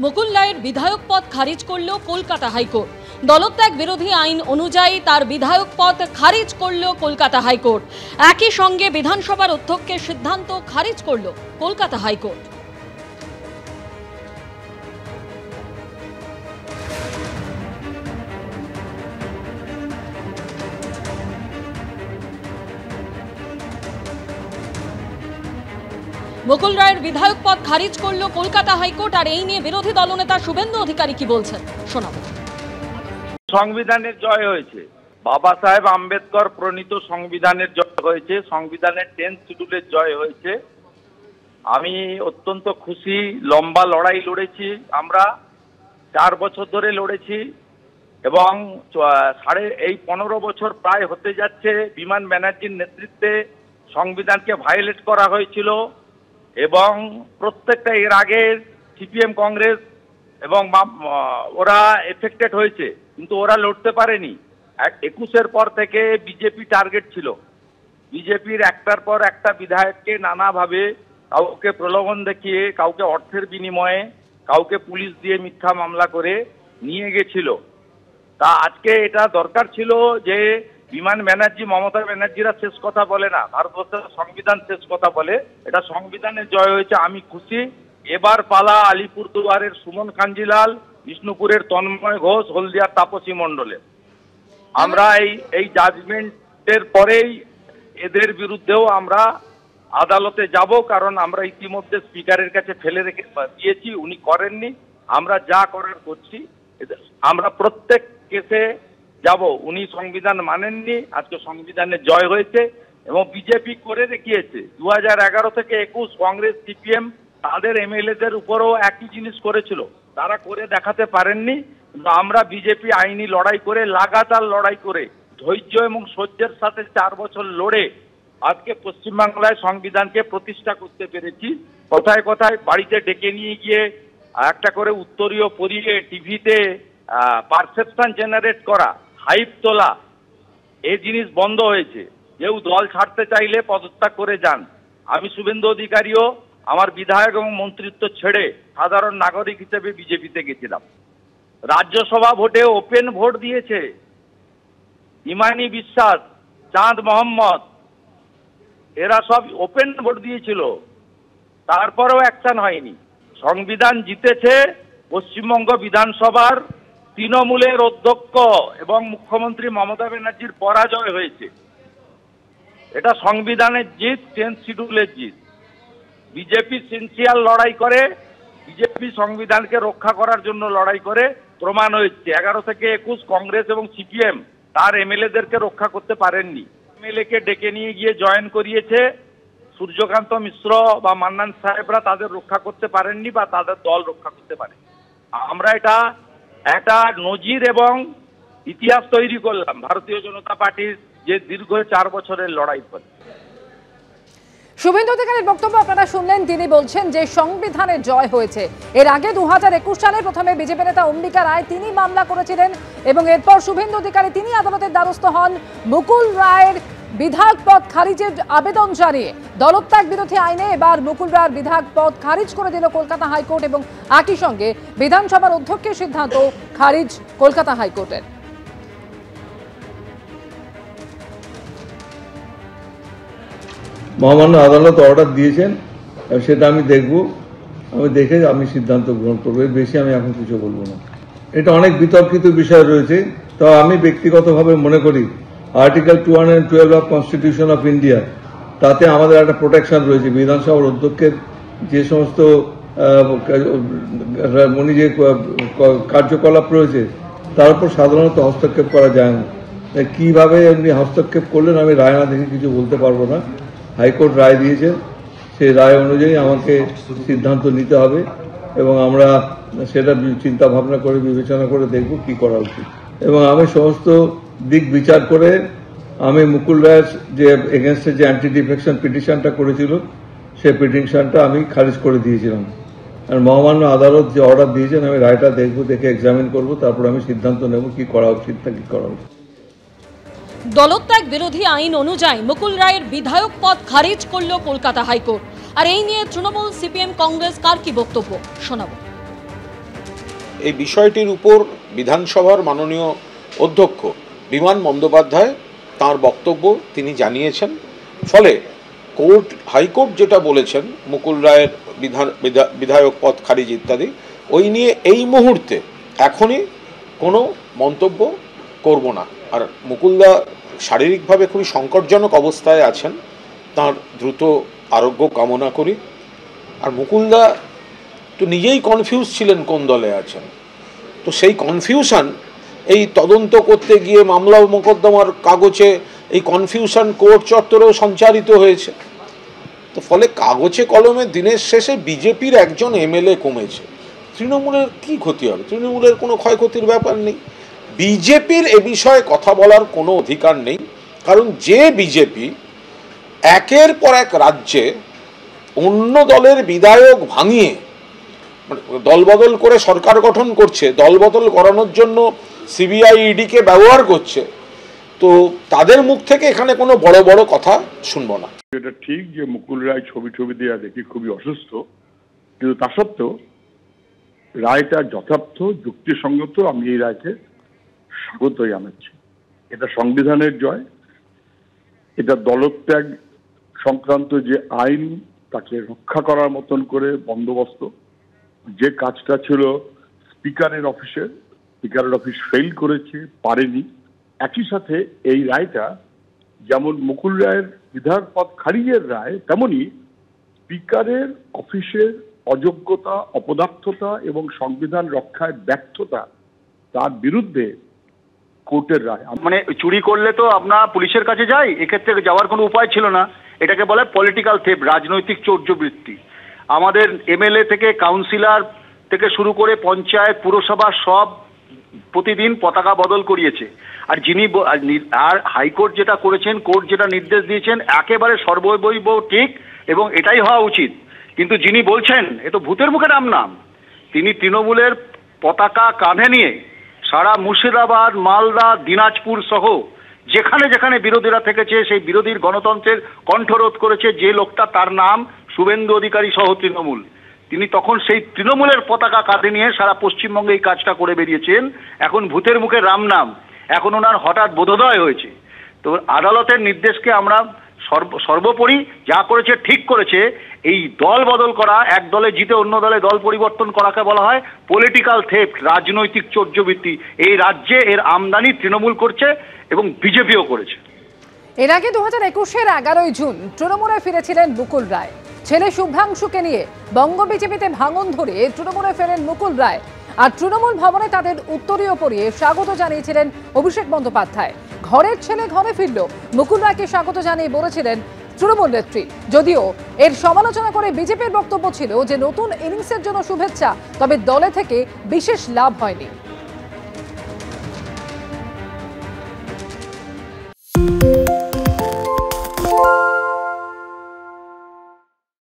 মুকুল রায়ের বিধায়ক পদ খারিজ করল কলকাতা হাইকোর্ট। দলত্যাগ বিরোধী আইন অনুযায়ী তার বিধায়ক পদ খারিজ করল কলকাতা হাইকোর্ট। একই সঙ্গে বিধানসভার অধ্যক্ষের সিদ্ধান্ত খারিজ করল কলকাতা হাইকোর্ট। মুকুল রায়ের বিধায়ক পদ খারিজ করল কলকাতা হাইকোর্ট। আর এই নিয়ে বিরোধী দলনেতা শুভেন্দু অধিকারী কি বলছেন শোনাবো। সংবিধানের জয় হয়েছে, বাবা সাহেব আম্বেদকর প্রণীত সংবিধানের জয় হয়েছে, সংবিধানের 10th শিডিউলের জয় হয়েছে। আমি অত্যন্ত খুশি। লম্বা লড়াই লড়েছি, আমরা 4 বছর ধরে লড়েছি এবং 15 বছর প্রায় হতে যাচ্ছে বিমান ব্যানার্জির নেতৃত্বে সংবিধানকে ভায়োলেট করা হয়েছিল এবং প্রত্যেকটা এর আগে সিপিএম কংগ্রেস এবং ওরা এফেক্টেড হয়েছে, কিন্তু ওরা লড়তে পারেনি। 21-এর পর থেকে বিজেপি টার্গেট ছিল। বিজেপির একটার পর একটা বিধায়ককে নানাভাবে কাউকে প্রলোভন দেখিয়ে, কাউকে অর্থের বিনিময়ে, কাউকে পুলিশ দিয়ে মিথ্যা মামলা করে নিয়ে গেছিল। তা আজকে এটা দরকার ছিল যে বিমান ব্যানার্জি, মমতা ব্যানার্জিরা শেষ কথা বলে না, ভারতবর্ষের সংবিধান শেষ কথা বলে। এটা সংবিধানের জয় হয়েছে, আমি খুশি। এবার পালা আলিপুরদুয়ারের সুমন কাঞ্জিলাল, বিষ্ণুপুরের তন্ময় ঘোষ, হলদিয়ার তাপসী মণ্ডলের। আমরা এই জাজমেন্টের পরেই এদের বিরুদ্ধেও আমরা আদালতে যাব, কারণ আমরা ইতিমধ্যে স্পিকারের কাছে ফেলে রেখে দিয়েছি, উনি করেননি। আমরা যা করার করছি, আমরা প্রত্যেক কেসে যাব। উনি সংবিধান মানেননি, আজকে সংবিধানের জয় হয়েছে এবং বিজেপি করে দেখিয়েছে। 2011 থেকে 21 কংগ্রেস সিপিএম তাদের এমএলএদের উপরও একই জিনিস করেছিল, তারা করে দেখাতে পারেননি। কিন্তু আমরা বিজেপি আইনি লড়াই করে, লাগাতার লড়াই করে, ধৈর্য এবং সহ্যের সাথে 4 বছর লড়ে আজকে পশ্চিমবাংলায় সংবিধানকে প্রতিষ্ঠা করতে পেরেছি। কথায় কথায় বাড়িতে ডেকে নিয়ে গিয়ে একটা করে উত্তরীয় পড়িয়ে টিভিতে পারসেপশন জেনারেট করা, হাইপ তোলা, এই জিনিস বন্ধ হয়েছে। কেউ দল ছাড়তে চাইলে পদত্যাগ করে যান। আমি শুভেন্দু অধিকারীও আমার বিধায়ক এবং মন্ত্রিত্ব ছেড়ে সাধারণ নাগরিক হিসেবে বিজেপিতে গেছিলাম। রাজ্যসভা ভোটে ওপেন ভোট দিয়েছে ইমানি বিশ্বাস, চাঁদ মোহাম্মদ, এরা সব ওপেন ভোট দিয়েছিল, তারপরেও অ্যাকশন হয়নি। সংবিধান জিতেছে। পশ্চিমবঙ্গ বিধানসভার তৃণমূলের অধ্যক্ষ এবং মুখ্যমন্ত্রী মমতা ব্যানার্জির পরাজয় হয়েছে। এটা সংবিধানের জিত, 10th শিডিউলের জিত। বিজেপি সিনসিয়ার লড়াই করে, বিজেপি সংবিধানকে রক্ষা করার জন্য লড়াই করে, প্রমাণ হয়েছে। 11 থেকে 21 কংগ্রেস এবং সিপিএম তার এমএলএদেরকে রক্ষা করতে পারেননি। এমএলএকে ডেকে নিয়ে গিয়ে জয়েন করিয়েছে, সূর্যকান্ত মিশ্র বা মান্নান সাহেবরা তাদের রক্ষা করতে পারেননি বা তাদের দল রক্ষা করতে পারে। আমরা এটা একটা নজির এবং ইতিহাস তৈরি করলাম ভারতীয় জনতা পার্টির যে দীর্ঘ 4 বছরের লড়াই করে। শুভেন্দু অধিকারীর বক্তব্য আপনারা শুনলেন। তিনি বলছেন যে সংবিধানের জয় হয়েছে। এর আগে 2021 সালে প্রথমে বিজেপি নেতা অম্বিকা রায় তিনি মামলা করেছিলেন এবং এরপর শুভেন্দু অধিকারী তিনি আদালতের দ্বারস্থ হন মুকুল রায়ের বিধায়ক পদ খারিজের আবেদন জানিয়ে। দলত্যাগ বিরোধী আইনে এবার মুকুল রায়ের বিধায়ক পদ খারিজ করে দিল কলকাতা হাইকোর্ট এবং একই সঙ্গে বিধানসভার অধ্যক্ষের সিদ্ধান্ত খারিজ কলকাতা হাইকোর্টের। মহামান্য আদালত অর্ডার দিয়েছেন, সেটা আমি দেখব, আমি দেখে আমি সিদ্ধান্ত গ্রহণ করবো। এর বেশি আমি এখন কিছু বলবো না। এটা অনেক বিতর্কিত বিষয় রয়েছে, তো আমি ব্যক্তিগতভাবে মনে করি article 212 of constitution of India, তাতে আমাদের একটা প্রোটেকশন রয়েছে। বিধানসভার অধ্যক্ষের যে সমস্ত উনি যে কার্যকলাপ রয়েছে তার উপর সাধারণত হস্তক্ষেপ করা যায় না। কিভাবে এমনি হস্তক্ষেপ করলেন আমি রায় না দেখে কিছু বলতে পারবো না। হাইকোর্ট রায় দিয়েছেন, সেই রায় অনুযায়ী আমাকে সিদ্ধান্ত নিতে হবে এবং আমরা সেটা চিন্তা ভাবনা করে বিবেচনা করে দেখব কি করা উচিত। এবং আমি সমস্ত দিক বিচার করে আমি মুকুল রায়ের যে এগেনস্টে যে অ্যান্টি ডিফেকশন পিটিশনটা করেছিল সেই পিটিশনটা আমি খারিজ করে দিয়েছিলাম। আর মহামান্য আদালত যে অর্ডার দিয়েছেন আমি রায়টা দেখব, দেখে এক্সামিন করব, তারপর আমি সিদ্ধান্ত নেব কি করা উচিত না কি করা উচিত। দলত্যাগ বিরোধী আইন অনুযায়ী মুকুল রায়ের বিধায়ক পদ খারিজ করল কলকাতা হাইকোর্ট। আর এই নিয়ে তৃণমূল, সিপিএম, কংগ্রেস কার কি বক্তব্য শোনাবো। এই বিষয়টির উপর বিধানসভার মাননীয় অধ্যক্ষ বিমান বন্দ্যোপাধ্যায় তাঁর বক্তব্য তিনি জানিয়েছেন। ফলে হাইকোর্ট যেটা বলেছেন মুকুল রায়ের বিধায়ক পদ খারিজ ইত্যাদি, ওই নিয়ে এই মুহূর্তে এখনই কোনো মন্তব্য করব না। আর মুকুলদা শারীরিকভাবে খুবই সংকটজনক অবস্থায় আছেন, তার দ্রুত আরোগ্য কামনা করি। আর মুকুলদা তো নিজেই কনফিউজ ছিলেন কোন দলে আছেন, তো সেই কনফিউশন এই তদন্ত করতে গিয়ে মামলা মোকদ্দমার কাগজে এই কনফিউশন কোর্ট চত্বরেও সঞ্চারিত হয়েছে। তো ফলে কাগজে কলমে দিনের শেষে বিজেপির একজন এমএলএ কমেছে, তৃণমূলের কি ক্ষতি হবে? তৃণমূলের কোনো ক্ষয়ক্ষতির ব্যাপার নেই। বিজেপির এ বিষয়ে কথা বলার কোনো অধিকার নেই, কারণ যে বিজেপি একের পর এক রাজ্যে অন্য দলের বিধায়ক ভাঙিয়ে দলবদল করে সরকার গঠন করছে, দলবদল করানোর জন্য সিবিআই ইডিকে ব্যবহার করছে, তো তাদের মুখ থেকে এখানে কোনো বড় বড় কথা শুনবো না। এটা ঠিক যে মুকুল রায় ছবি দিয়ে দেখি খুবই অসুস্থ, কিন্তু তা সত্ত্বেও রায়টা যথার্থ যুক্তিসঙ্গত। আমি এই রায়কে স্বাগতই জানাচ্ছি। এটা সংবিধানের জয়, এটা দলত্যাগ সংক্রান্ত যে আইন তাকে রক্ষা করার মতন করে বন্দোবস্ত, যে কাজটা ছিল স্পিকারের অফিস ফেল করেছে, পারেনি। একই সাথে এই রায়টা যেমন মুকুল রায়ের বিধায়ক পদ খারিজের রায়, তেমনি স্পিকারের অফিসের অযোগ্যতা, অপদার্থতা এবং সংবিধান রক্ষায় ব্যর্থতা, তার বিরুদ্ধে কোর্টের রায়। মানে চুরি করলে তো আপনার পুলিশের কাছে যায়, এক্ষেত্রে যাওয়ার কোনো উপায় ছিল না। এটাকে বলে পলিটিক্যাল থেফট, রাজনৈতিক চৌর্যবৃত্তি। আমাদের এমএলএ থেকে কাউন্সিলর থেকে শুরু করে পঞ্চায়েত, পুরসভা সব প্রতিদিন পতাকা বদল করিয়েছে। আর আর হাইকোর্ট যেটা করেছেন, কোর্ট যেটা নির্দেশ দিয়েছেন, একেবারে সর্বৈব ঠিক এবং এটাই হওয়া উচিত। কিন্তু যিনি বলছেন এ তো ভূতের মুখে নাম, তিনি তৃণমূলের পতাকা কাঁধে নিয়ে সারা মুর্শিদাবাদ, মালদা, দিনাজপুর সহ যেখানে যেখানে বিরোধীরা থেকেছে সেই বিরোধীর গণতন্ত্রের কণ্ঠরোধ করেছে যে লোকটা, তার নাম শুভেন্দু অধিকারী সহ তৃণমূল। তিনি তখন সেই তৃণমূলের পতাকা কাঁধে নিয়ে সারা পশ্চিমবঙ্গে এই কাজটা করে বেরিয়েছেন। এখন ভূতের মুখে রাম নাম, এখন ওনার হঠাৎ বোধোদয় হয়েছে। তো আদালতের নির্দেশকে আমরা সর্বোপরি যা করেছে ঠিক করেছে। এই দল বদল করা, এক দলে জিতে অন্য দলে দল পরিবর্তন করাকে বলা হয় পলিটিক্যাল থেফট, রাজনৈতিক চৌর্যবৃত্তি। এই রাজ্যে এর আমদানি তৃণমূল করছে এবং বিজেপিও করেছে। এর আগে 2021-এর 11 জুন তৃণমূলে ফিরেছিলেন মুকুল রায়। ছেলে শুভ্রাংশুকে নিয়ে বঙ্গ বিজেপিতে ভাঙন ধরে তৃণমূলে ফেরেন মুকুল রায়। আর তৃণমূল ভবনে তাদের উত্তরীয় পরিয়ে স্বাগত জানিয়েছিলেন অভিষেক বন্দ্যোপাধ্যায়। ঘরের ছেলে ঘরে ফিরল, মুকুল রায়কে স্বাগত জানিয়ে বলেছিলেন তৃণমূল নেত্রী। যদিও এর সমালোচনা করে বিজেপির বক্তব্য ছিল যে নতুন ইনিংসের জন্য শুভেচ্ছা, তবে দলে থেকে বিশেষ লাভ হয়নি।